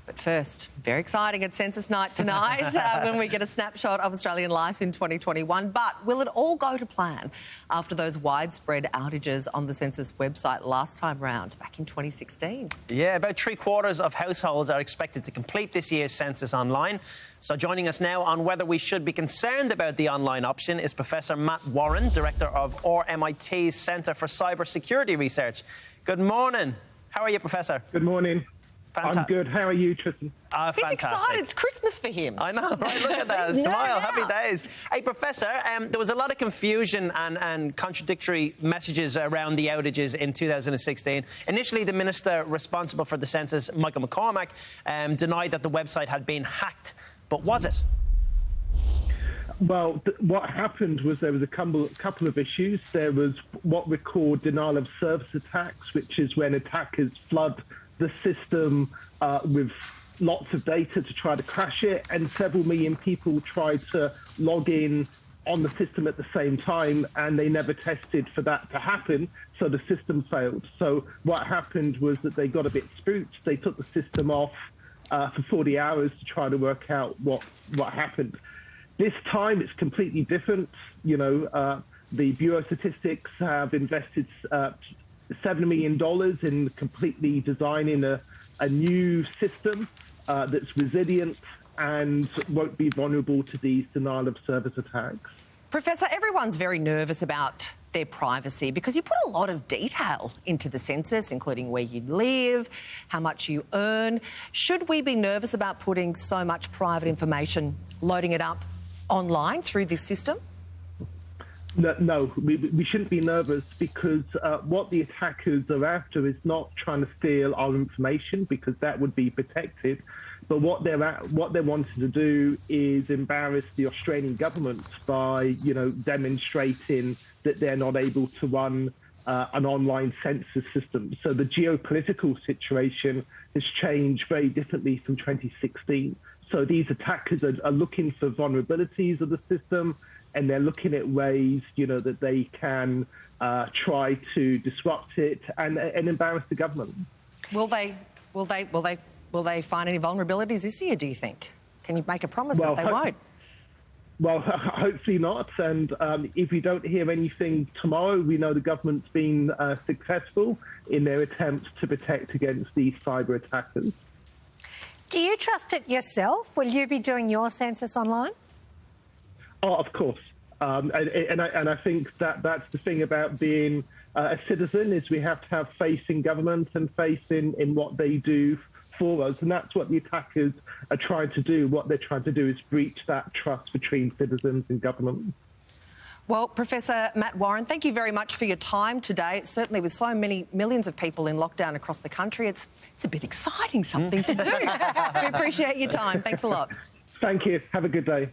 But first, very exciting at Census Night tonight when we get a snapshot of Australian life in 2021. But will it all go to plan after those widespread outages on the Census website last time round, back in 2016? Yeah, about 3/4 of households are expected to complete this year's census online. So joining us now on whether we should be concerned about the online option is Professor Matt Warren, Director of RMIT's Centre for Cyber Security Research. Good morning. How are you, Professor? Good morning. I'm good. How are you, Tristan? He's excited. It's Christmas for him. I know, right? Look at that. Smile. Happy days. Hey, Professor, there was a lot of confusion and contradictory messages around the outages in 2016. Initially, the minister responsible for the census, Michael McCormack, denied that the website had been hacked. But was it? Well, what happened was there was a couple of issues. There was what we call denial of service attacks, which is when attackers flood the system with lots of data to try to crash it, and several million people tried to log in on the system at the same time, and they never tested for that to happen, so the system failed. So what happened was that they got a bit spooked. They took the system off for 40 hours to try to work out what happened. This time it's completely different. You know, the Bureau of Statistics have invested $7 million in completely designing a new system that's resilient and won't be vulnerable to these denial of service attacks. Professor, everyone's very nervous about their privacy because you put a lot of detail into the census, including where you live, how much you earn. Should we be nervous about putting so much private information, loading it up online through this system? No, we shouldn't be nervous because what the attackers are after is not trying to steal our information, because that would be protected. But what they're wanting to do is embarrass the Australian government by, you know, demonstrating that they're not able to run an online census system. So the geopolitical situation has changed very differently from 2016. So these attackers are looking for vulnerabilities of the system, and they're looking at ways, you know, that they can try to disrupt it and embarrass the government. Will they find any vulnerabilities this year, do you think? Can you make a promise that they won't? Well, hopefully not. And if we don't hear anything tomorrow, we know the government's been successful in their attempts to protect against these cyber attackers. Do you trust it yourself? Will you be doing your census online? Oh, of course. And I think that's the thing about being a citizen, is we have to have faith in government and faith in what they do for us. And that's what the attackers are trying to do. What they're trying to do is breach that trust between citizens and government. Well, Professor Matt Warren, thank you very much for your time today. Certainly with so many millions of people in lockdown across the country, it's a bit exciting, something to do. We appreciate your time. Thanks a lot. Thank you. Have a good day.